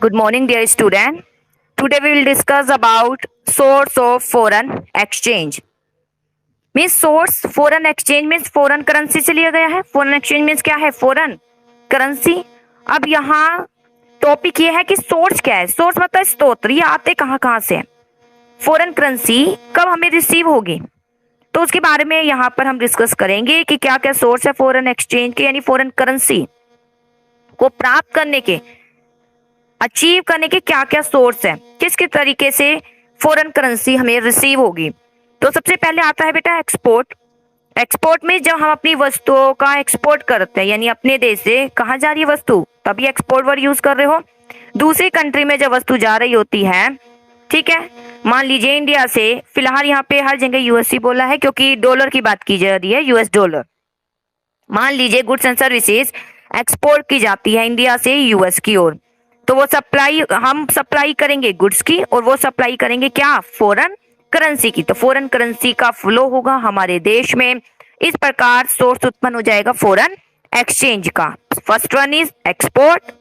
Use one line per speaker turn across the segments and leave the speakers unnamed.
Good morning, dear student. Today we will discuss about source of foreign exchange. Means source foreign exchange means foreign currency से लिया गया है. Foreign exchange means क्या है? Foreign currency. अब यहाँ topic ये है कि सोर्स क्या है. सोर्स मतलब स्रोत. ये आते कहाँ से. फॉरेन करेंसी कब हमें रिसीव होगी, तो उसके बारे में यहाँ पर हम डिस्कस करेंगे कि क्या क्या सोर्स है फॉरेन एक्सचेंज के, यानी फॉरेन करेंसी को प्राप्त करने के, अचीव करने के क्या क्या सोर्स है, किस किस तरीके से फॉरेन करेंसी हमें रिसीव होगी. तो सबसे पहले आता है बेटा एक्सपोर्ट. एक्सपोर्ट में जब हम अपनी वस्तुओं का एक्सपोर्ट करते हैं, यानी अपने देश से कहाँ जा रही है वस्तु, तभी एक्सपोर्ट वर्ड यूज कर रहे हो. दूसरी कंट्री में जब वस्तु जा रही होती है, ठीक है, मान लीजिए इंडिया से, फिलहाल यहाँ पे हर जगह यूएससी बोला है क्योंकि डॉलर की बात की जा रही है, यूएस डॉलर. मान लीजिए गुड्स एंड सर्विसेज एक्सपोर्ट की जाती है इंडिया से यूएस की ओर, तो वो हम सप्लाई करेंगे गुड्स की और वो सप्लाई करेंगे क्या, फॉरेन करेंसी की. तो फॉरेन करेंसी का फ्लो होगा हमारे देश में. इस प्रकार सोर्स उत्पन्न हो जाएगा फॉरेन एक्सचेंज का. First one is export.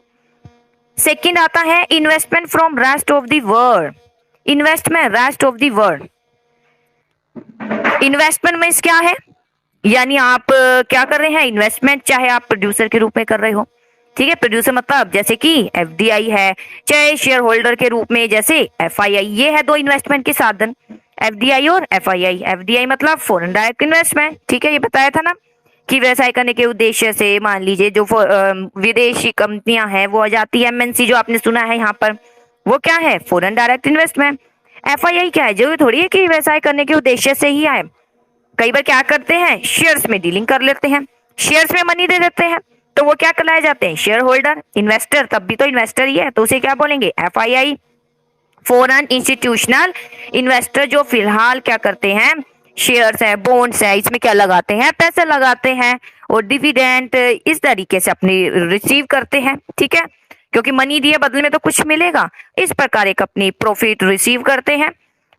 Second आता है investment from rest of the world. Investment rest of the world. Investment means क्या है, यानी आप क्या कर रहे हैं, इन्वेस्टमेंट, चाहे आप प्रोड्यूसर के रूप में कर रहे हो, ठीक है. प्रोड्यूसर मतलब जैसे कि एफडीआई है, चाहे शेयर होल्डर के रूप में जैसे एफआईआई. ये है दो इन्वेस्टमेंट के साधन, एफडीआई और एफआईआई. एफडीआई मतलब फॉरेन डायरेक्ट इन्वेस्टमेंट, ठीक है, ये बताया था ना कि व्यवसाय करने के उद्देश्य से मान लीजिए जो विदेशी कंपनियां हैं वो आ जाती है. एमएनसी जो आपने सुना है यहाँ पर, वो क्या है, फॉरेन डायरेक्ट इन्वेस्टमेंट. एफआईआई क्या है, जरूरी थोड़ी है कि व्यवसाय करने के उद्देश्य से ही आए. कई बार क्या करते हैं, शेयर्स में डीलिंग कर लेते हैं, शेयर्स में मनी दे देते हैं, तो वो क्या कहलाए जाते हैं, शेयर होल्डर. इन्वेस्टर तब भी तो इन्वेस्टर ही है, तो उसे क्या बोलेंगे, एफआईआई, फॉरेन इंस्टीट्यूशनल इन्वेस्टर, जो फिलहाल क्या करते हैं, शेयर्स है, बॉन्ड्स है, इसमें क्या लगाते हैं, पैसे लगाते हैं और डिविडेंड इस तरीके से अपनी रिसीव करते हैं, ठीक है, क्योंकि मनी दिए बदले में तो कुछ मिलेगा. इस प्रकार एक अपनी प्रॉफिट रिसीव करते हैं,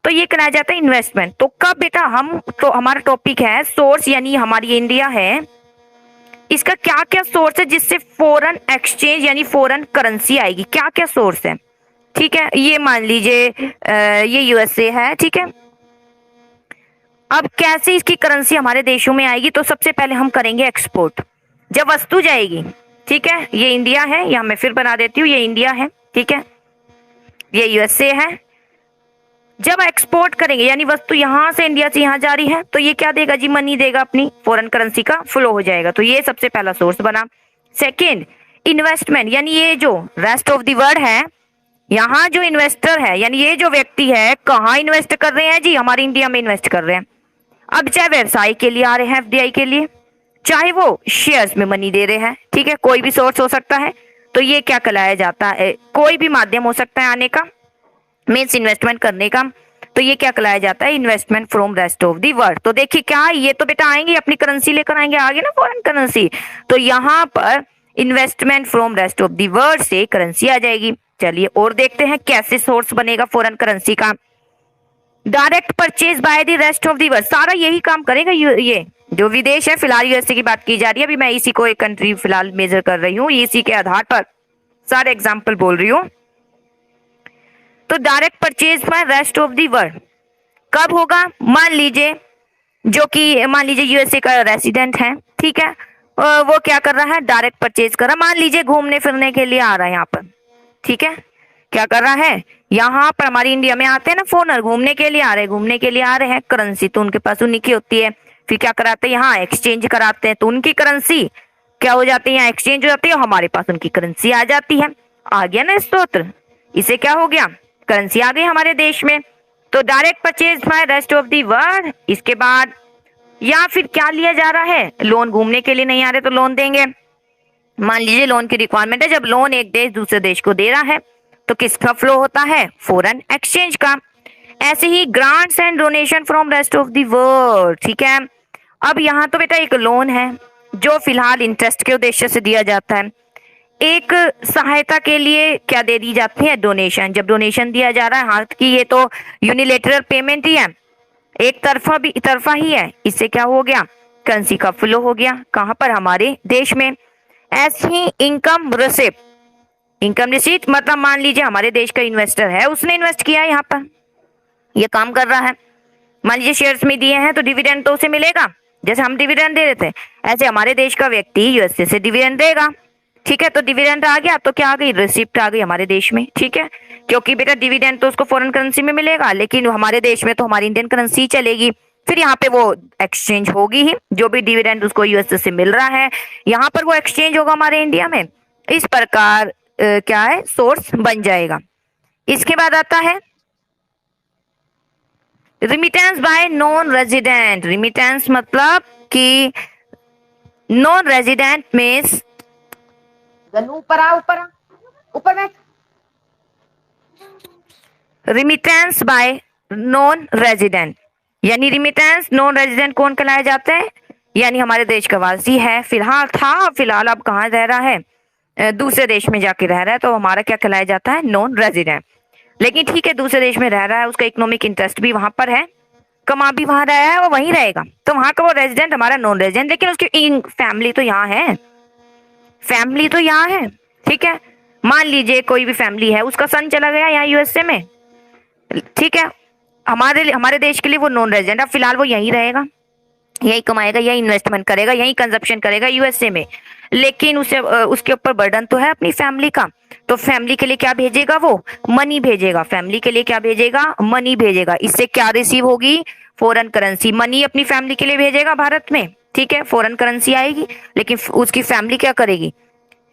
तो ये कहलाया जाता है इन्वेस्टमेंट. तो कब बेटा, तो हमारा टॉपिक है सोर्स, यानी हमारी इंडिया है, इसका क्या क्या सोर्स है जिससे फॉरेन एक्सचेंज यानी फॉरेन करेंसी आएगी, क्या क्या सोर्स है, ठीक है. ये मान लीजिए ये यूएसए है, ठीक है. अब कैसे इसकी करेंसी हमारे देशों में आएगी, तो सबसे पहले हम करेंगे एक्सपोर्ट. जब वस्तु जाएगी, ठीक है, ये इंडिया है, यहां मैं फिर बना देती हूँ, ये इंडिया है, ठीक है, ये यूएसए है. जब एक्सपोर्ट करेंगे, यानी वस्तु यहां से इंडिया से यहां जा रही है, तो ये क्या देगा जी, मनी देगा, अपनी फॉरेन करेंसी का फ्लो हो जाएगा. तो ये सबसे पहला सोर्स बना. सेकेंड, इन्वेस्टमेंट, यानी ये जो रेस्ट ऑफ द वर्ल्ड है, यहाँ जो इन्वेस्टर है, यानी ये जो व्यक्ति है, कहाँ इन्वेस्ट कर रहे हैं जी, हमारे इंडिया में इन्वेस्ट कर रहे हैं. अब चाहे व्यवसाय के लिए आ रहे हैं, एफडीआई के लिए, चाहे वो शेयर्स में मनी दे रहे हैं, ठीक है, कोई भी सोर्स हो सकता है. तो ये क्या कहलाया जाता है, कोई भी माध्यम हो सकता है आने का, मीन्स इन्वेस्टमेंट करने का. तो ये क्या कहलाया जाता है, investment from rest of the world. तो देखिए क्या, ये तो बेटा आएंगे अपनी करेंसी लेकर आएंगे आगे ना, फॉरेन करेंसी. तो यहाँ पर investment from rest of the world से करेंसी आ जाएगी. चलिए और देखते हैं कैसे सोर्स बनेगा फॉरेन करेंसी का. Direct purchase by the rest of the world, सारा यही काम करेगा. ये जो विदेश है, फिलहाल यूएसए की बात की जा रही है, अभी मैं इसी को एक कंट्री फिलहाल मेजर कर रही हूँ, इसी के आधार पर सारे एग्जाम्पल बोल रही हूँ. तो direct purchase by rest of the world कब होगा, मान लीजिए यूएसए का रेसिडेंट है, ठीक है, वो क्या कर रहा है, डायरेक्ट परचेज कर रहा है. मान लीजिए घूमने फिरने के लिए आ रहा है यहाँ पर, ठीक है, क्या कर रहा है, यहाँ पर हमारी इंडिया में आते हैं ना फॉरेनर, घूमने के लिए आ रहे हैं, करेंसी तो उनके पास उन्हीं की होती है. फिर क्या कराते हैं, यहाँ एक्सचेंज कराते हैं, तो उनकी करेंसी क्या हो जाती है, यहाँ एक्सचेंज हो जाती है, हमारे पास उनकी करेंसी आ जाती है. आ गया ना स्रोत, इसे क्या हो गया, करेंसी आ गई हमारे देश में. तो direct purchase by rest of the world. इसके बाद या फिर क्या लिया जा रहा है, लोन, घूमने के लिए नहीं आ रहे तो लोन देंगे. मान लीजिए लोन की रिक्वायरमेंट है, जब लोन एक देश दूसरे देश को दे रहा है, तो किसका फ्लो होता है, फॉरेन एक्सचेंज का. ऐसे ही grants and donation from rest of the world, ठीक है. अब यहाँ तो बेटा एक लोन है जो फिलहाल इंटरेस्ट के उद्देश्य से दिया जाता है. एक सहायता के लिए क्या दे दी जाती है, डोनेशन. जब डोनेशन दिया जा रहा है, हाथ की ये तो यूनिलेटरल पेमेंट ही है, एक तरफा ही है, इससे क्या हो गया, करेंसी का फ्लो हो गया, कहाँ पर, हमारे देश में. ऐसी ही इनकम रिसिप्ट, इनकम रिसीट मतलब मान लीजिए हमारे देश का इन्वेस्टर है, उसने इन्वेस्ट किया है यहाँ पर, ये काम कर रहा है, मान लीजिए शेयर्स में दिए हैं तो डिविडेंड तो उसे मिलेगा, जैसे हम डिविडेंड दे रहे थे ऐसे हमारे देश का व्यक्ति यूएसए से डिविडेंड देगा। ठीक है, तो डिविडेंड आ गया तो क्या आ गई, रिसिप्ट आ गई हमारे देश में। ठीक है, क्योंकि बेटा डिविडेंड तो उसको फॉरेन करेंसी में मिलेगा, लेकिन हमारे देश में तो हमारी इंडियन करेंसी चलेगी, फिर यहाँ पे वो एक्सचेंज होगी ही, जो भी डिविडेंड उसको यूएसए से मिल रहा है यहाँ पर वो एक्सचेंज होगा हमारे इंडिया में। इस प्रकार क्या है, सोर्स बन जाएगा। इसके बाद आता है remittance bye non resident. Remittance मतलब कि नॉन रेजिडेंट मीन्स, ऊपर आ, ऊपर आ, ऊपर बैठ। रिमिटेंस बाय नॉन रेजिडेंट यानी रिमिटेंस नॉन रेजिडेंट कौन कहलाया जाता है, यानी हमारे देश का वासी है, फिलहाल था, फिलहाल अब कहाँ रह रहा है, दूसरे देश में जाके रह रहा है, तो हमारा क्या कहलाया जाता है, नॉन रेजिडेंट। लेकिन ठीक है, दूसरे देश में रह रहा है, उसका इकोनॉमिक इंटरेस्ट भी वहां पर है, कमा भी वहां रहा है, वो वहीं रहेगा, तो वहां का वो रेजिडेंट हमारा नॉन रेजिडेंट, लेकिन उसकी फैमिली तो यहाँ है, फैमिली तो यहाँ है। ठीक है, मान लीजिए कोई भी फैमिली है, उसका सन चला गया यहाँ यूएसए में, ठीक है, हमारे देश के लिए वो नॉन रेजिडेंट, अब फिलहाल वो यहीं रहेगा, यही कमाएगा, यही इन्वेस्टमेंट करेगा, यही कंजप्शन करेगा यूएसए में, लेकिन उसे उसके ऊपर बर्डन तो है अपनी फैमिली का, तो फैमिली के लिए क्या भेजेगा, वो मनी भेजेगा, फैमिली के लिए क्या भेजेगा, मनी भेजेगा। इससे क्या रिसीव होगी, फॉरेन करेंसी, मनी अपनी फैमिली के लिए भेजेगा भारत में। ठीक है, फॉरेन करेंसी आएगी, लेकिन उसकी फैमिली क्या करेगी,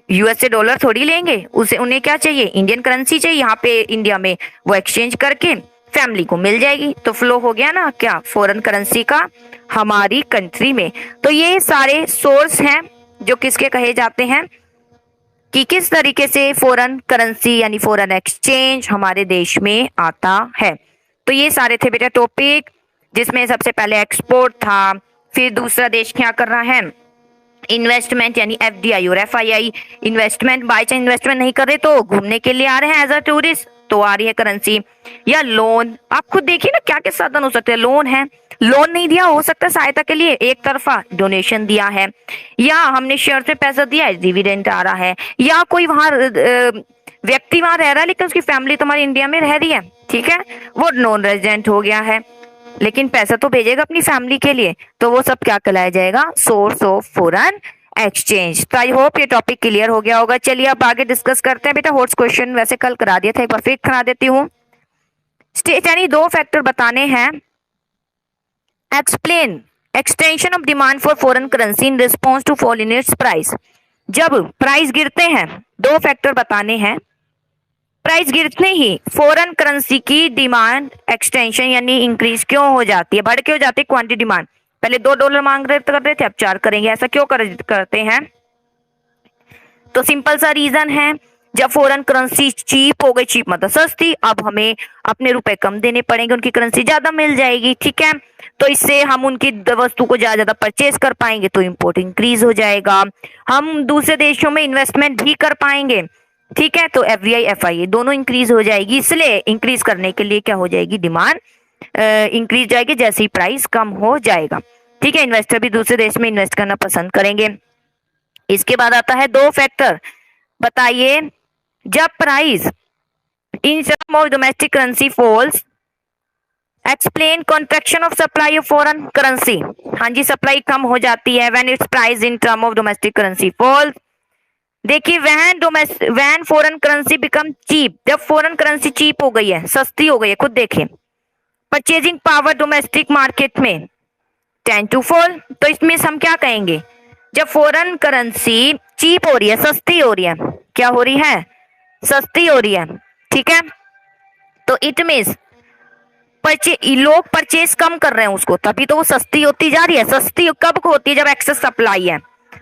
यूएसए डॉलर थोड़ी लेंगे, उसे उन्हें क्या चाहिए, इंडियन करेंसी चाहिए, यहाँ पे इंडिया में वो एक्सचेंज करके फैमिली को मिल जाएगी, तो फ्लो हो गया ना क्या, फॉरेन करेंसी का हमारी कंट्री में। तो ये सारे सोर्स हैं जो किसके कहे जाते हैं, कि किस तरीके से फॉरेन करेंसी यानी फॉरेन एक्सचेंज हमारे देश में आता है। तो ये सारे थे बेटा टॉपिक, जिसमें सबसे पहले एक्सपोर्ट था, फिर दूसरा देश क्या कर रहा है, इन्वेस्टमेंट यानी एफडीआई और FII, investment by chance investment नहीं कर रहे तो घूमने के लिए आ रहे हैं एज अ टूरिस्ट, तो आ रही है करेंसी, या लोन, आप खुद देखिए ना क्या क्या साधन हो सकते हैं, लोन है, लोन नहीं दिया, हो सकता है सहायता के लिए एक तरफा डोनेशन दिया है, या हमने शेयर में पैसा दिया है, डिविडेंड आ रहा है, या कोई वहां व्यक्ति वहां रह रहा है लेकिन उसकी फैमिली तुम्हारी इंडिया में रह रही है, ठीक है, वो नॉन रेजिडेंट हो गया है, लेकिन पैसा तो भेजेगा अपनी फैमिली के लिए, तो वो सब क्या कहलाया जाएगा, सोर्स ऑफ फॉरेन एक्सचेंज। तो आई होप ये टॉपिक क्लियर हो गया होगा। चलिए अब आगे डिस्कस करते हैं बेटा। हॉट्स क्वेश्चन वैसे कल करा दिया था, एक बार फिर करा देती हूँ। स्टेट यानी दो फैक्टर बताने हैं, explain extension of demand for foreign currency in response to fall in its price. जब प्राइस गिरते हैं, दो फैक्टर बताने हैं, प्राइस गिरते ही फॉरेन करेंसी की डिमांड एक्सटेंशन यानी इंक्रीज क्यों हो जाती है, बढ़ के हो जाती है क्वांटिटी डिमांड, पहले $2 मांग रहे कर रहे थे, अब 4 करेंगे, ऐसा क्यों करते हैं, तो सिंपल सा रीजन है, जब फॉरेन करेंसी चीप हो गई, चीप मतलब सस्ती, अब हमें अपने रुपए कम देने पड़ेंगे, उनकी करेंसी ज्यादा मिल जाएगी, ठीक है, तो इससे हम उनकी वस्तु को ज्यादा परचेज कर पाएंगे, तो इंपोर्ट इंक्रीज हो जाएगा, हम दूसरे देशों में इन्वेस्टमेंट भी कर पाएंगे, ठीक है, तो एफडीआई एफआईआई दोनों इंक्रीज हो जाएगी, इसलिए इंक्रीज करने के लिए क्या हो जाएगी, डिमांड इंक्रीज जाएगी, जैसे ही प्राइस कम हो जाएगा, ठीक है, इन्वेस्टर भी दूसरे देश में इन्वेस्ट करना पसंद करेंगे। इसके बाद आता है दो फैक्टर, बताइए जब price in term of domestic currency falls, explain contraction of supply of foreign currency. हाँ जी, सप्लाई कम हो जाती है when its price in term of domestic currency falls. देखिए when foreign currency become cheap, जब फॉरेन करेंसी चीप हो गई है, सस्ती हो गई है, खुद देखिए, परचेजिंग पावर डोमेस्टिक मार्केट में टेंड टू फॉल, तो इसमें हम क्या कहेंगे, जब फॉरेन करेंसी चीप हो रही है, सस्ती हो रही है, क्या हो रही है, सस्ती हो रही है, ठीक है, तो इट मीन्स लोग परचेज कम कर रहे हैं उसको, तभी तो वो सस्ती होती जा रही है। सस्ती कब को होती है, जब एक्सेस सप्लाई है,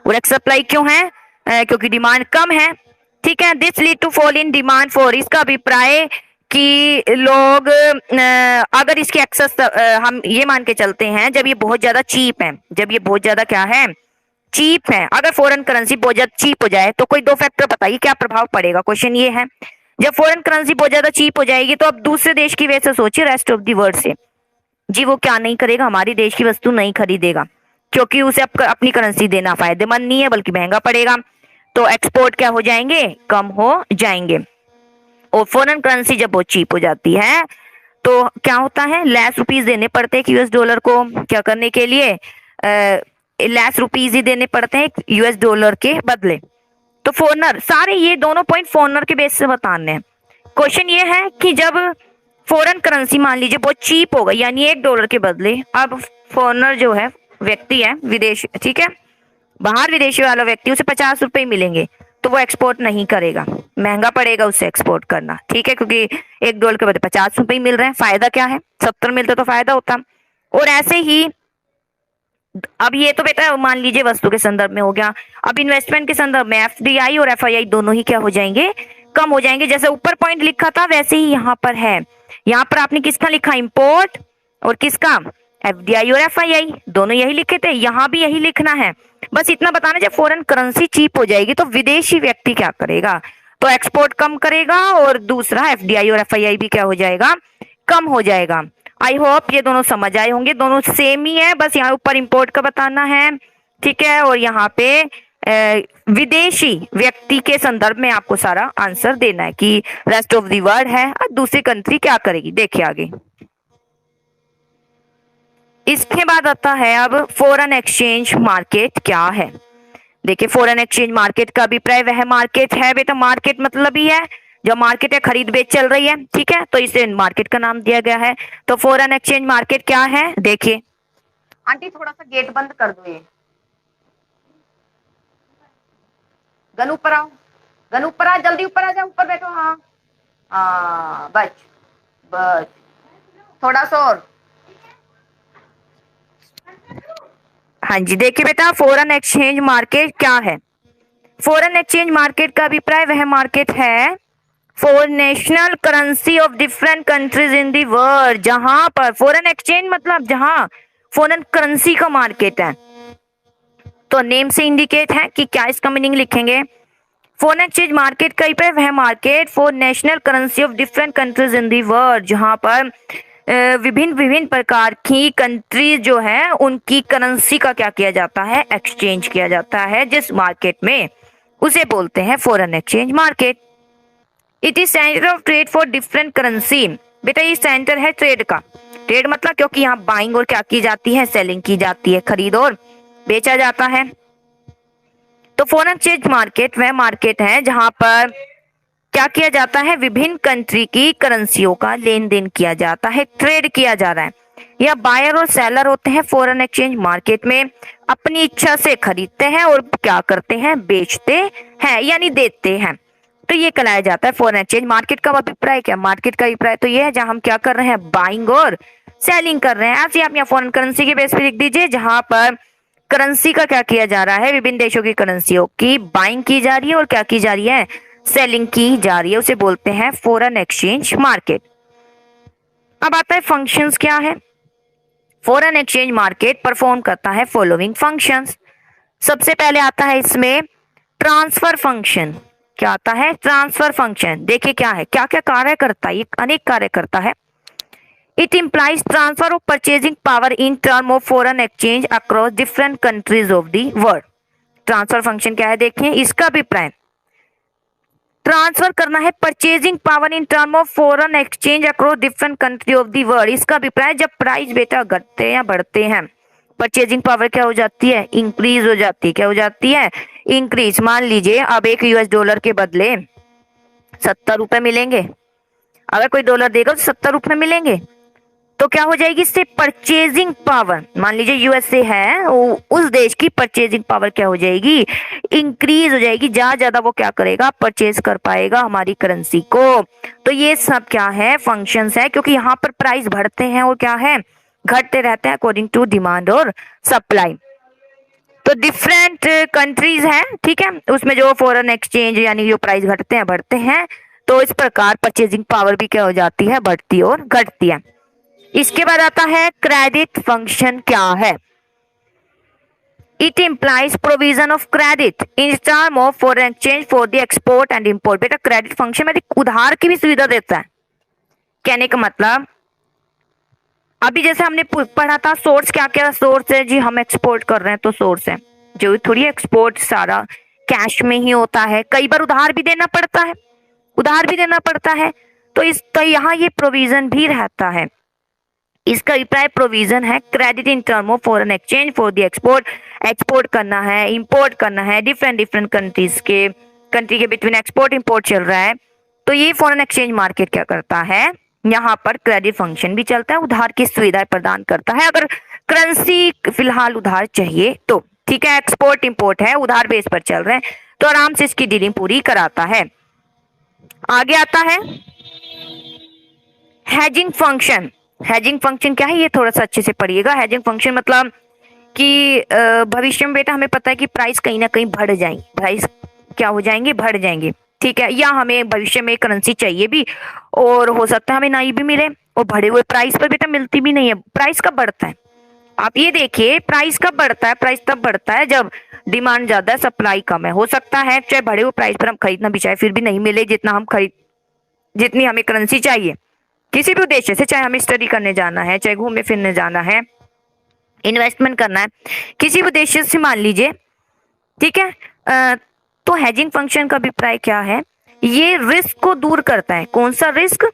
और एक्सेस सप्लाई क्यों है, क्योंकि डिमांड कम है, ठीक है, this lead to fall in demand for, इसका अभिप्राय कि लोग अगर इसकी एक्सेस हम ये मान के चलते हैं, जब ये बहुत ज्यादा चीप है, जब ये बहुत ज्यादा क्या है, चीप है, अगर फॉरेन करेंसी बहुत ज्यादा चीप हो जाए तो कोई दो फैक्टर बताइए क्या प्रभाव पड़ेगा, क्वेश्चन ये है, जब फॉरेन करेंसी बहुत ज्यादा चीप हो जाएगी तो अब दूसरे देश की वजह से सोचिए, रेस्ट ऑफ दी वर्ल्ड से, जी वो क्या नहीं करेगा, हमारी देश की वस्तु नहीं खरीदेगा, क्योंकि उसे अपनी करेंसी देना फायदेमंद नहीं है, बल्कि महंगा पड़ेगा, तो एक्सपोर्ट क्या हो जाएंगे, कम हो जाएंगे। और फॉरेन करेंसी जब वो चीप हो जाती है तो क्या होता है, लेस रुपीज देने पड़ते हैं यूएस डॉलर को क्या करने के लिए, लेस रुपीज ही देने पड़ते हैं यूएस डॉलर के बदले। तो फॉरनर, सारे ये दोनों पॉइंट फॉरनर के बेस से बताने हैं। क्वेश्चन ये है कि जब फॉरेन करेंसी मान लीजिए बहुत चीप हो गई, यानी $1 के बदले अब फॉरनर जो है व्यक्ति है विदेश, ठीक है, बाहर विदेशी वाला व्यक्ति, उसे ₹50 मिलेंगे तो वो एक्सपोर्ट नहीं करेगा, महंगा पड़ेगा उसे एक्सपोर्ट करना, ठीक है, क्योंकि $1 के बदले ₹50 मिल रहे हैं, फायदा क्या है, 70 मिलते तो फायदा होता। और ऐसे ही अब ये तो बेटा मान लीजिए वस्तु के संदर्भ में हो गया, अब इन्वेस्टमेंट के संदर्भ में एफडीआई और एफआईआई दोनों ही क्या हो जाएंगे, कम हो जाएंगे। जैसे ऊपर पॉइंट लिखा था वैसे ही यहाँ पर है, यहाँ पर आपने किसका लिखा, इंपोर्ट, और किसका, एफडीआई और एफआईआई, दोनों यही लिखे थे, यहाँ भी यही लिखना है। बस इतना बताना, जब फॉरेन करेंसी चीप हो जाएगी तो विदेशी व्यक्ति क्या करेगा, तो एक्सपोर्ट कम करेगा, और दूसरा एफडीआई और एफआईआई भी क्या हो जाएगा, कम हो जाएगा। आई होप ये दोनों समझ आए होंगे, दोनों सेम ही है, बस यहाँ ऊपर इंपोर्ट का बताना है, ठीक है, और यहाँ पे विदेशी व्यक्ति के संदर्भ में आपको सारा आंसर देना है कि रेस्ट ऑफ द वर्ल्ड है, दूसरी कंट्री क्या करेगी। देखिए आगे, इसके बाद आता है अब फॉरेन एक्सचेंज मार्केट क्या है। देखिए फॉरेन एक्सचेंज मार्केट का अभिप्राय वह मार्केट है, बेटा मार्केट मतलब ही है जो मार्केट है, खरीद बेच चल रही है, ठीक है, तो इसे मार्केट का नाम दिया गया है। तो फॉरेन एक्सचेंज मार्केट क्या है, देखिए आंटी थोड़ा सा गेट बंद कर दो, ये गन ऊपर आओ, गन ऊपर आ, जल्दी ऊपर आ जाओ, ऊपर बैठो, हाँ हाँ बच बच, थोड़ा सा और, हाँ जी। देखिए बेटा फॉरेन एक्सचेंज मार्केट क्या है, फॉरेन एक्सचेंज मार्केट का अभिप्राय वह मार्केट है for national currency of different countries in the world, जहां पर फॉरेन एक्सचेंज मतलब जहां फॉरेन करेंसी का मार्केट है। तो नेम से इंडिकेट है कि क्या इसका मीनिंग लिखेंगे, फॉरेन एक्सचेंज मार्केट का अभिप्राय वह market for national currency of different countries in the world, जहां पर विभिन्न विभिन्न प्रकार की कंट्रीज जो है उनकी करेंसी का क्या किया जाता है, एक्सचेंज किया जाता है जिस मार्केट में, उसे बोलते हैं foreign exchange market. It is centre of trade for different currency, बेटा ये सेंटर है ट्रेड का, ट्रेड मतलब क्योंकि यहाँ बाइंग और क्या की जाती है, सेलिंग की जाती है, खरीद और बेचा जाता है। तो फॉरेन एक्सचेंज मार्केट वह मार्केट है जहां पर क्या किया जाता है, विभिन्न कंट्री की करेंसियों का लेन देन किया जाता है, ट्रेड किया जा रहा है। या बायर और सेलर होते हैं फॉरेन एक्सचेंज मार्केट में, अपनी इच्छा से खरीदते हैं और क्या करते हैं, बेचते हैं यानी देते हैं। तो ये कहलाया जाता है फॉरेन एक्सचेंज मार्केट का अभिप्राय क्या, मार्केट का अभिप्राय तो ये है जहां हम क्या कर रहे हैं, बाइंग और सेलिंग कर रहे हैं। ऐसे आप यहाँ फॉरेन करेंसी के बेस पे लिख दीजिए, जहां पर करेंसी का क्या किया जा रहा है, विभिन्न देशों की करेंसियों की बाइंग की जा रही है और क्या की जा रही है, सेलिंग की जा रही है, उसे बोलते हैं फॉरेन एक्सचेंज मार्केट। अब आता है फंक्शंस क्या है, फॉरेन एक्सचेंज मार्केट परफॉर्म करता है फॉलोइंग फंक्शंस। सबसे पहले आता है इसमें ट्रांसफर फंक्शन, क्या आता है, ट्रांसफर फंक्शन। देखिए क्या है, क्या क्या कार्य करता है, ये अनेक कार्य करता है। It implies transfer of purchasing power in term of foreign exchange across different countries of the world. Transfer function क्या है, देखिए इसका अभिप्राय ट्रांसफर करना है purchasing power in term of foreign exchange across different country of the world. इसका अभिप्राय जब प्राइस बेटा घटते हैं या बढ़ते हैं, परचेजिंग पावर क्या हो जाती है, इंक्रीज हो जाती है, क्या हो जाती है, इंक्रीज। मान लीजिए अब $1 के बदले ₹70 मिलेंगे, अगर कोई डॉलर देगा तो ₹70 मिलेंगे, तो क्या हो जाएगी इससे परचेजिंग पावर, मान लीजिए यूएसए है, उस देश की परचेजिंग पावर क्या हो जाएगी, इंक्रीज हो जाएगी, ज्यादा वो क्या करेगा, परचेज कर पाएगा हमारी करेंसी को। तो ये सब क्या है, फंक्शंस है, क्योंकि यहाँ पर प्राइस बढ़ते हैं और क्या है, घटते रहते हैं अकॉर्डिंग टू डिमांड और सप्लाई। तो डिफरेंट कंट्रीज हैं, ठीक है, उसमें जो फॉरेन एक्सचेंज यानी जो प्राइस घटते हैं बढ़ते हैं, तो इस प्रकार परचेजिंग पावर भी क्या हो जाती है, बढ़ती और घटती है। इसके बाद आता है क्रेडिट फंक्शन क्या है, it implies provision of credit in term of foreign exchange for the export and import. बेटा क्रेडिट फंक्शन में उधार की भी सुविधा देता है, कहने का मतलब अभी जैसे हमने पढ़ा था सोर्स क्या क्या सोर्स है जी, हम एक्सपोर्ट कर रहे हैं तो सोर्स है, जो थोड़ी एक्सपोर्ट सारा कैश में ही होता है, कई बार उधार भी देना पड़ता है, उधार भी देना पड़ता है। तो यहाँ ये प्रोविजन भी रहता है। इसका अभिप्राय प्रोविजन है credit in term of foreign exchange for the export, export करना है, इंपोर्ट करना है, डिफरेंट डिफरेंट कंट्री के बिटवीन एक्सपोर्ट इंपोर्ट चल रहा है। तो ये फॉरेन एक्सचेंज मार्केट क्या करता है, यहाँ पर क्रेडिट फंक्शन भी चलता है, उधार की सुविधाएं प्रदान करता है। अगर करेंसी फिलहाल उधार चाहिए तो ठीक है, एक्सपोर्ट इंपोर्ट है, उधार बेस पर चल रहे हैं, तो आराम से इसकी डीलिंग पूरी कराता है। आगे आता है हेजिंग फंक्शन। हेजिंग फंक्शन क्या है, ये थोड़ा सा अच्छे से पढ़िएगा। हेजिंग फंक्शन मतलब कि भविष्य में बेटा हमें पता है कि प्राइस कहीं ना कहीं बढ़ जाएंगे, प्राइस क्या हो जाएंगे, बढ़ जाएंगे, ठीक है, या हमें भविष्य में करेंसी चाहिए भी और हो सकता है हमें नहीं भी मिले, और बढ़े हुए प्राइस पर बेटा मिलती भी नहीं है। प्राइस कब बढ़ता है, आप ये देखिए, प्राइस कब बढ़ता है, प्राइस तब बढ़ता है जब डिमांड ज्यादा है, सप्लाई कम है। हो सकता है चाहे बढ़े हुए प्राइस पर हम खरीदना भी चाहे, फिर भी नहीं मिले जितनी हमें करेंसी चाहिए, किसी भी उद्देश्य से, चाहे हमें स्टडी करने जाना है, चाहे घूमने फिरने जाना है, इन्वेस्टमेंट करना है, किसी भी उद्देश्य से मान लीजिए, ठीक है। तो हेजिंग फंक्शन का अभिप्राय क्या है, ये रिस्क को दूर करता है। कौन सा रिस्क,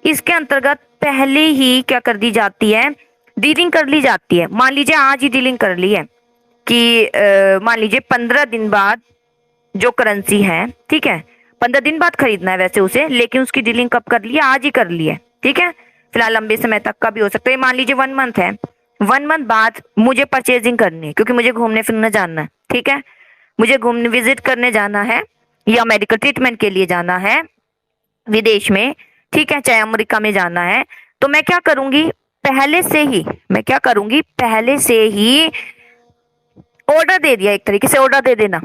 इसके अंतर्गत पहले ही क्या कर दी जाती है, डीलिंग कर ली जाती है। मान लीजिए आज ही डीलिंग कर ली है कि मान लीजिए 15 दिन बाद जो करेंसी है, ठीक है, 15 दिन बाद खरीदना है वैसे उसे, लेकिन उसकी डीलिंग कब कर ली है, आज ही कर ली है, ठीक है। फिलहाल लंबे समय तक का भी हो सकता है, मान लीजिए 1 मंथ है, 1 मंथ बाद मुझे परचेजिंग करनी है क्योंकि मुझे घूमने फिरने जाना है, ठीक है, मुझे घूमने विजिट करने जाना है या मेडिकल ट्रीटमेंट के लिए जाना है विदेश में, ठीक है, चाहे अमेरिका में जाना है। तो मैं क्या करूंगी, पहले से ही ऑर्डर दे दिया, एक तरीके से ऑर्डर दे देना,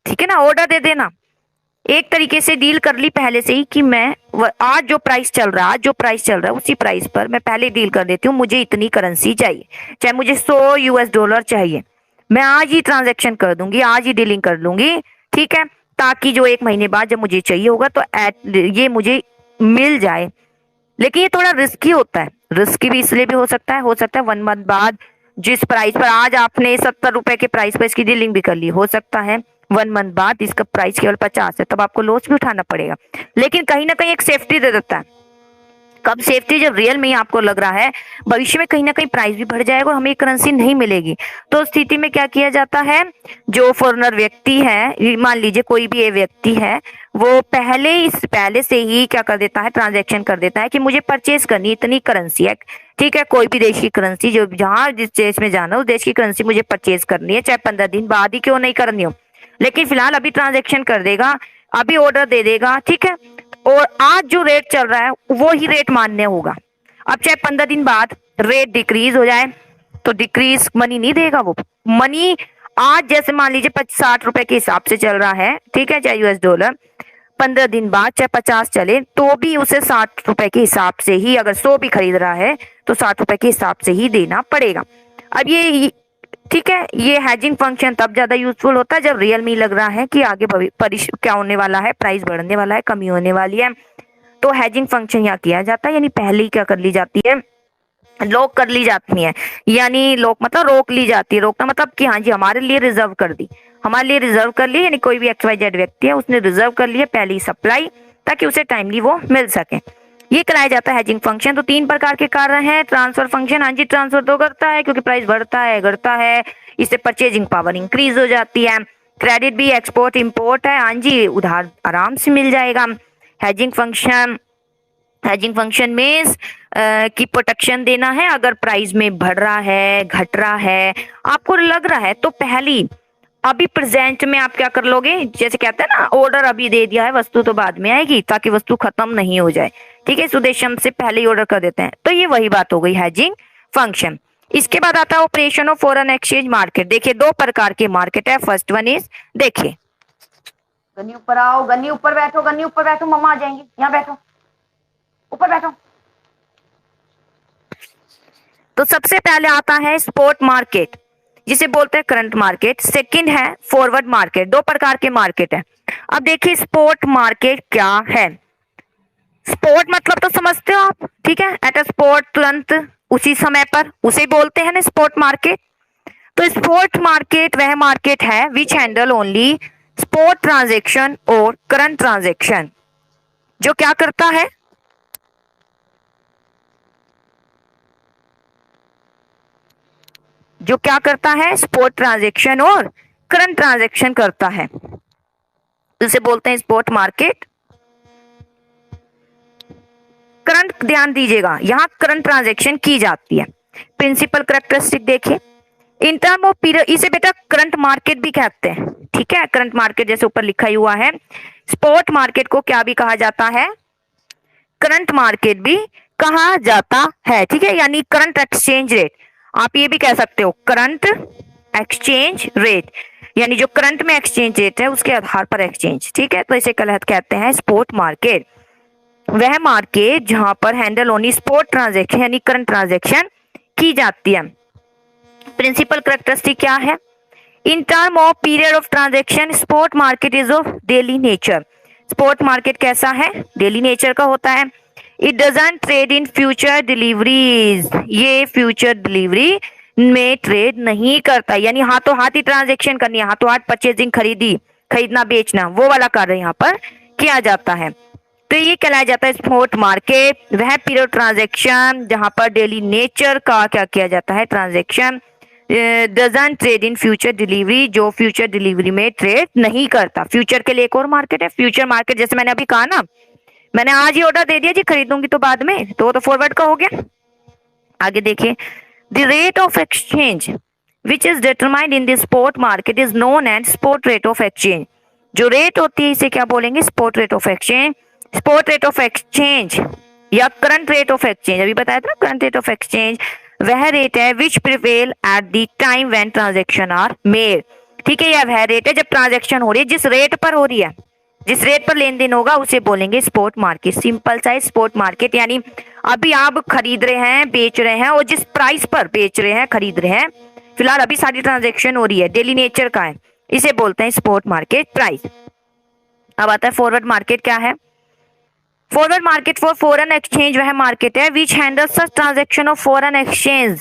ठीक है ना, ऑर्डर दे देना, एक तरीके से डील कर ली पहले से ही कि मैं आज जो प्राइस चल रहा है उसी प्राइस पर मैं पहले डील कर देती हूँ, मुझे इतनी करेंसी चाहिए, चाहे मुझे $100 चाहिए, मैं आज ही ट्रांजैक्शन कर दूंगी, आज ही डीलिंग कर लूंगी, ठीक है, ताकि जो 1 महीने बाद जब मुझे चाहिए होगा तो ये मुझे मिल जाए। लेकिन ये थोड़ा रिस्की होता है, रिस्की भी इसलिए भी हो सकता है 1 मंथ बाद जिस प्राइस पर आज आपने 70 रुपए के प्राइस पर इसकी डीलिंग भी कर ली, हो सकता है 1 मंथ बाद इसका प्राइस केवल 50 है, तब आपको लॉस भी उठाना पड़ेगा। लेकिन कहीं ना कहीं एक सेफ्टी दे देता है। कब सेफ्टी, जब रियल में ही आपको लग रहा है भविष्य में कहीं ना कहीं प्राइस भी बढ़ जाएगा और हमें करेंसी नहीं मिलेगी, तो उस स्थिति में क्या किया जाता है, जो फॉरेनर व्यक्ति है, मान लीजिए कोई भी ये व्यक्ति है, वो पहले से ही क्या कर देता है, ट्रांजैक्शन कर देता है कि मुझे परचेज करनी इतनी करेंसी है, ठीक है, कोई भी देश की करेंसी, जो जहाँ जिस देश में जाना उस देश की करेंसी मुझे परचेज करनी है, चाहे 15 दिन बाद ही क्यों नहीं करनी हो, लेकिन फिलहाल अभी ट्रांजैक्शन कर देगा, अभी ऑर्डर दे देगा, ठीक है, और आज जो रेट चल रहा है वो ही रेट मान्य होगा। अब चाहे 15 दिन बाद रेट डिक्रीज हो जाए तो डिक्रीज मनी नहीं देगा, वो मनी आज जैसे मान लीजिए 60 रुपए के हिसाब से चल रहा है, ठीक है, चाहे $, 15 दिन बाद चाहे 50 चले तो भी उसे 60 रुपए के हिसाब से ही, अगर 100 भी खरीद रहा है तो 60 रुपए के हिसाब से ही देना पड़ेगा। अब ये ठीक है, ये हेजिंग फंक्शन तब ज्यादा यूजफुल होता है जब रियल में लग रहा है कि आगे क्या होने वाला है, प्राइस बढ़ने वाला है, कमी होने वाली है, तो हेजिंग फंक्शन यहाँ किया जाता है, यानी पहले ही क्या कर ली जाती है, लॉक कर ली जाती है, यानी लॉक मतलब रोक ली जाती है, रोकना मतलब कि हाँ जी हमारे लिए रिजर्व कर दी, हमारे लिए रिजर्व कर ली, यानी कोई भी XYZ व्यक्ति है उसने रिजर्व कर लिया पहली सप्लाई ताकि उसे टाइमली वो मिल सके, ये कराया जाता है हेजिंग फंक्शन। तो 3 प्रकार के कार्य हैं। ट्रांसफर फंक्शन, हाँ जी ट्रांसफर तो करता है क्योंकि प्राइस बढ़ता है घटता है, इससे परचेजिंग पावर इंक्रीज हो जाती है। क्रेडिट भी एक्सपोर्ट इंपोर्ट है, हाँ जी उधार आराम से मिल जाएगा। हेजिंग फंक्शन में की प्रोटेक्शन देना है, अगर प्राइस में बढ़ रहा है घट रहा है आपको लग रहा है तो पहली अभी प्रेजेंट में आप क्या कर लोगे, जैसे कहते हैं ना ऑर्डर अभी दे दिया है वस्तु तो बाद में आएगी, ताकि वस्तु खत्म नहीं हो जाए, ठीक है, इस उद्देश्य हम से पहले ही ऑर्डर कर देते हैं। तो ये वही बात हो गई हेजिंग फंक्शन। इसके बाद आता है operation of foreign exchange market. देखिए 2 प्रकार के मार्केट है। फर्स्ट वन इज, देखिए गन्नी ऊपर आओ, गन्नी ऊपर बैठो, गन्नी ऊपर बैठो, मम्मा आ जाएंगी, यहाँ बैठो, ऊपर बैठो। तो सबसे पहले आता है स्पॉट मार्केट जिसे बोलते हैं करंट मार्केट। सेकंड है फॉरवर्ड मार्केट। 2 प्रकार के मार्केट है। अब देखिए स्पॉट मार्केट क्या है। स्पॉट मतलब तो समझते हो आप, ठीक है, एट अ स्पॉट, तुरंत उसी समय पर, उसे बोलते हैं ना स्पॉट मार्केट। तो स्पॉट मार्केट वह मार्केट है which handle only spot transaction और करंट ट्रांजैक्शन जो क्या करता है, जो क्या करता है, स्पॉट ट्रांजैक्शन और करंट ट्रांजैक्शन करता है, उसे बोलते हैं स्पॉट मार्केट। करंट ध्यान दीजिएगा, यहां करंट ट्रांजैक्शन की जाती है। प्रिंसिपल कैरेक्टरिस्टिक देखिए, इन टर्म ऑफ पीरियड, इसे बेटा करंट मार्केट भी कहते हैं, ठीक है। करंट मार्केट जैसे ऊपर लिखा ही हुआ है। स्पॉट मार्केट को क्या भी कहा जाता है, करंट मार्केट भी कहा जाता है, ठीक है। यानी करंट एक्सचेंज रेट, आप ये भी कह सकते हो करंट एक्सचेंज रेट, यानी जो करंट में एक्सचेंज रेट है उसके आधार पर एक्सचेंज, ठीक है। तो इसे कहते हैं स्पॉट मार्केट। वह मार्केट जहां पर हैंडल ओनली स्पॉट ट्रांजैक्शन यानी करंट ट्रांजैक्शन की जाती है। प्रिंसिपल कैरेक्टरिस्टिक क्या है, इन term of period of transaction spot market is of daily nature. Spot market कैसा है, डेली नेचर का होता है। It doesn't trade in future deliveries, ये फ्यूचर डिलीवरी में ट्रेड नहीं करता, यानी हाथों हाथ ही ट्रांजैक्शन करनी है, हाथों हाथ परचेजिंग, खरीदना बेचना, वो वाला कार्य यहाँ पर किया जाता है। तो ये कहलाया जाता है स्पॉट मार्केट। वह पीरियड ट्रांजैक्शन जहां पर डेली नेचर का क्या किया जाता है, transaction doesn't trade in future delivery, जो फ्यूचर डिलीवरी में ट्रेड नहीं करता। फ्यूचर के लिए एक और मार्केट है, फ्यूचर मार्केट, जैसे मैंने अभी कहा ना, मैंने आज ही ऑर्डर दे दिया जी, खरीदूंगी तो बाद में, तो फॉरवर्ड का हो गया। आगे देखिए, the rate of exchange which is determined in the spot market is known as spot rate of exchange. जो रेट होती है इसे क्या बोलेंगे, spot rate of exchange. Spot rate of exchange या करंट रेट ऑफ एक्सचेंज, अभी बताया था ना, करंट रेट ऑफ एक्सचेंज वह रेट है which prevail at the time when transaction are made, ठीक है। यह वह रेट है जब ट्रांजैक्शन हो रही है, जिस रेट पर हो रही है, जिस रेट पर लेन देन होगा उसे बोलेंगे स्पॉट मार्केट। सिंपल सा स्पॉट मार्केट, यानी अभी आप खरीद रहे हैं, बेच रहे हैं, और जिस प्राइस पर बेच रहे हैं, खरीद रहे हैं, फिलहाल अभी सारी ट्रांजैक्शन हो रही है, डेली नेचर का है, इसे बोलते हैं स्पॉट मार्केट प्राइस। अब आता है फॉरवर्ड मार्केट क्या है। Forward market for foreign exchange वह मार्केट है which handle such transaction of foreign exchange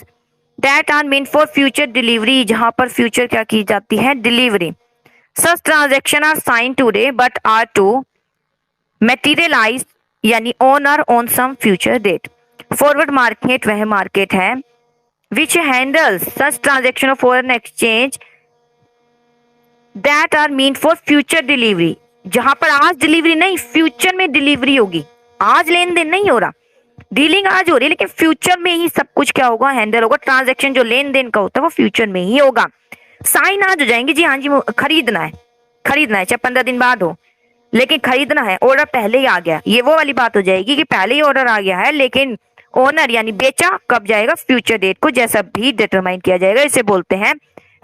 that are mean for future delivery, जहां पर फ्यूचर क्या की जाती है, delivery. Such transaction are sign today but are to materialise, यानी on or on some future date. Forward market वह market है which handles such transaction of foreign exchange that are mean for future delivery, जहां पर आज delivery नहीं, future में delivery होगी। आज लेन देन नहीं हो रहा, डीलिंग आज हो रही है, लेकिन फ्यूचर में ही सब कुछ क्या होगा, हैंडल होगा। ट्रांजैक्शन जो लेन देन का होता है वो फ्यूचर में ही होगा। साइन आज हो जाएंगे जी, हाँ जी खरीदना है, चाहे 15 दिन बाद हो, लेकिन खरीदना है, ऑर्डर पहले ही आ गया, ये वो वाली बात हो जाएगी कि पहले ही ऑर्डर आ गया है, लेकिन ओनर यानी बेचा कब जाएगा, फ्यूचर डेट को, जैसा भी डिटरमाइन किया जाएगा, इसे बोलते हैं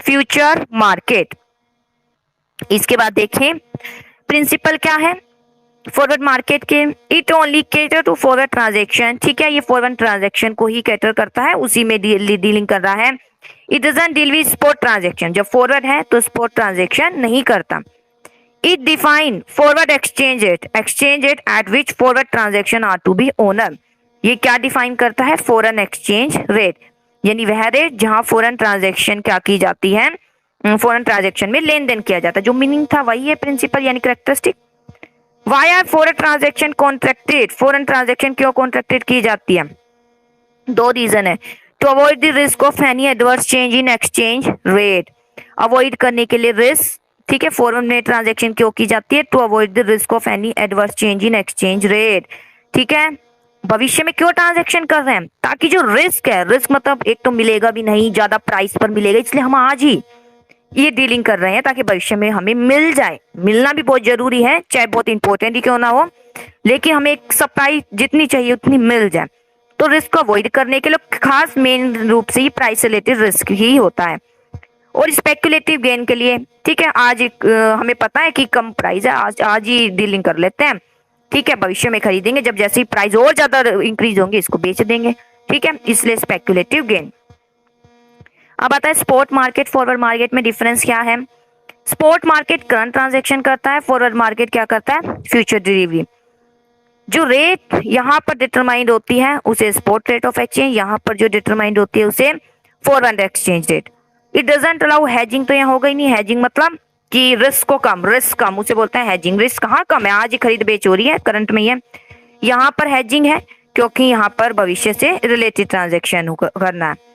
फ्यूचर मार्केट। इसके बाद देखें प्रिंसिपल क्या है फॉरवर्ड मार्केट के, it only cater to forward transaction, ठीक है, ये फॉरवर्ड ट्रांजैक्शन को ही कैटर करता है, उसी में डीलिंग कर रहा है। It doesn't deal with spot transaction, जब फॉरवर्ड है तो स्पॉट ट्रांजैक्शन नहीं करता। It define forward exchange rate at which forward transaction are to be honoured, ये क्या डिफाइन करता है, फॉरेन एक्सचेंज रेट, यानी वह रेट जहां फॉरेन ट्रांजैक्शन क्या की जाती है, फॉरेन ट्रांजैक्शन में लेन देन किया जाता है। जो मीनिंग था वही है प्रिंसिपल यानी characteristic. Why are foreign transaction contracted, foreign transaction क्यों कॉन्ट्रैक्टेड की जाती है, दो रीजन है। To avoid the risk of any adverse change in exchange rate, avoid करने के लिए रिस्क, ठीक है, फॉरेन में ट्रांजैक्शन क्यों की जाती है, to avoid the risk of any adverse change in exchange rate, ठीक है। भविष्य में क्यों ट्रांजैक्शन कर रहे हैं, ताकि जो रिस्क है, रिस्क मतलब एक तो मिलेगा भी नहीं, ज्यादा प्राइस पर मिलेगा, इसलिए हम आज ही ये डीलिंग कर रहे हैं ताकि भविष्य में हमें मिल जाए। मिलना भी बहुत जरूरी है, चाहे बहुत इंपॉर्टेंट ही क्यों ना हो, लेकिन हमें एक सप्लाई जितनी चाहिए उतनी मिल जाए। तो रिस्क को अवॉइड करने के लिए खास मेन रूप से ही प्राइस रिलेटेड रिस्क ही होता है, और स्पेकुलेटिव गेन के लिए, ठीक है, आज हमें पता है कि कम प्राइस है, आज ही डीलिंग कर लेते हैं, ठीक है, भविष्य में खरीदेंगे, जब जैसे ही प्राइस और ज्यादा इंक्रीज होंगे इसको बेच देंगे, ठीक है, इसलिए स्पेकुलेटिव गेन। अब आता है स्पॉट मार्केट फॉरवर्ड मार्केट में डिफरेंस क्या है। स्पॉट मार्केट करंट ट्रांजैक्शन करता है, फॉरवर्ड मार्केट क्या करता है, फ्यूचर डिलीवरी। जो रेट यहाँ पर डिटरमाइंड होती है उसे स्पॉट रेट ऑफ एक्सचेंज, यहाँ पर जो डिटरमाइंड होती है उसे forward exchange rate. It doesn't allow hedging, तो यहाँ होगा ही नहीं, हैजिंग मतलब कि रिस्क कम उसे बोलते हैं हेजिंग। रिस्क कहाँ कम है, आज ही खरीद बेच हो रही है, करंट में ही है। यहाँ पर हेजिंग है क्योंकि यहाँ पर भविष्य से रिलेटेड ट्रांजेक्शन करना है।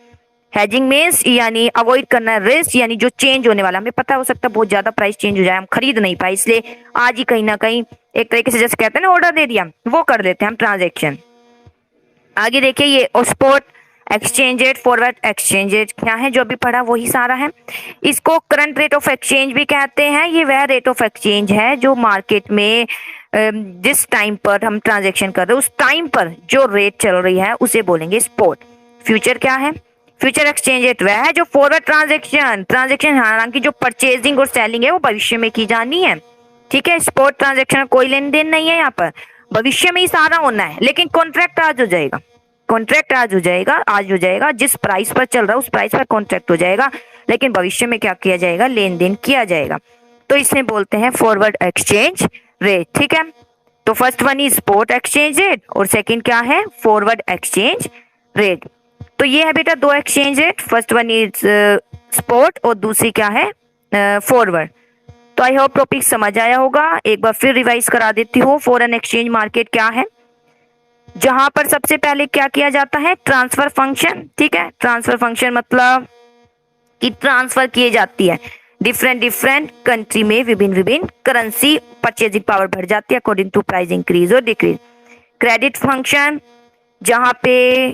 हेजिंग मीन्स यानी अवॉइड करना है रिस्क, यानी जो चेंज होने वाला, हमें पता हो सकता है बहुत ज्यादा प्राइस चेंज हो जाए, हम खरीद नहीं पाए, इसलिए आज ही कहीं ना कहीं एक तरीके से जैसे कहते हैं ना ऑर्डर दे दिया, वो कर देते हैं हम ट्रांजेक्शन। आगे देखिए ये spot exchange rate, forward exchange rate क्या है, जो अभी पढ़ा वही सारा है। इसको करंट रेट ऑफ एक्सचेंज भी कहते हैं। ये वह रेट ऑफ एक्सचेंज है जो मार्केट में जिस टाइम पर हम ट्रांजेक्शन कर रहे हैं उस टाइम पर जो रेट चल रही है उसे बोलेंगे स्पॉट। फ्यूचर क्या है, फ्यूचर एक्सचेंज रेट वह है जो फॉरवर्ड ट्रांजेक्शन हालांकि जो परचेजिंग और सेलिंग है वो भविष्य में की जानी है, ठीक है। स्पॉट ट्रांजेक्शन कोई लेन देन नहीं है यहाँ पर, भविष्य में ही सारा होना है, लेकिन कॉन्ट्रैक्ट आज हो जाएगा, आज हो जाएगा जिस प्राइस पर चल रहा है उस प्राइस पर कॉन्ट्रैक्ट हो जाएगा, लेकिन भविष्य में क्या किया जाएगा, लेन देन किया जाएगा। तो इसे बोलते हैं फॉरवर्ड एक्सचेंज रेट, ठीक है। तो first one is spot exchange rate और सेकंड क्या है, फॉरवर्ड एक्सचेंज रेट। तो ये है बेटा दो exchange rate, first one is spot और दूसरी क्या है, फॉरवर्ड। तो आई होप टॉपिक समझ आया होगा। एक बार फिर रिवाइज करा देती हूँ। फॉरेन एक्सचेंज मार्केट क्या है, जहां पर सबसे पहले क्या किया जाता है, ट्रांसफर फंक्शन, ठीक है। ट्रांसफर फंक्शन मतलब कि ट्रांसफर किए जाती है डिफरेंट कंट्री में विभिन्न करेंसी, परचेजिंग पावर बढ़ जाती है अकॉर्डिंग टू प्राइस इंक्रीज और डिक्रीज। क्रेडिट फंक्शन, जहां पे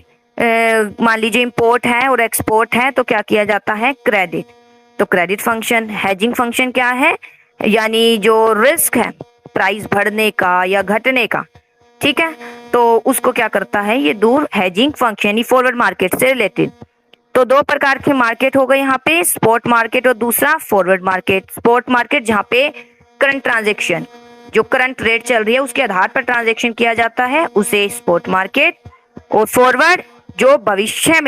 मान लीजिए इंपोर्ट है और एक्सपोर्ट है तो क्या किया जाता है, क्रेडिट, तो क्रेडिट फंक्शन। हेजिंग फंक्शन क्या है, यानी जो रिस्क है प्राइस बढ़ने का या घटने का, ठीक है, तो उसको क्या करता है ये दूर, हेजिंग फंक्शन, फॉरवर्ड मार्केट से रिलेटेड। तो दो प्रकार के मार्केट हो गए यहाँ पे, स्पॉट मार्केट और दूसरा फॉरवर्ड मार्केट। स्पॉट मार्केट जहाँ पे करंट ट्रांजेक्शन, जो करंट रेट चल रही है उसके आधार पर ट्रांजेक्शन किया जाता है उसे स्पॉट मार्केट, और फॉरवर्ड जो भविष्य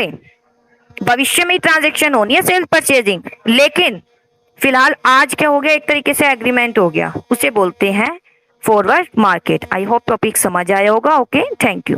में ट्रांजेक्शन होनी है सेल परचेजिंग, लेकिन फिलहाल आज क्या हो गया, एक तरीके से एग्रीमेंट हो गया, उसे बोलते हैं forward market. I hope topic समझ आया होगा। Okay, thank you.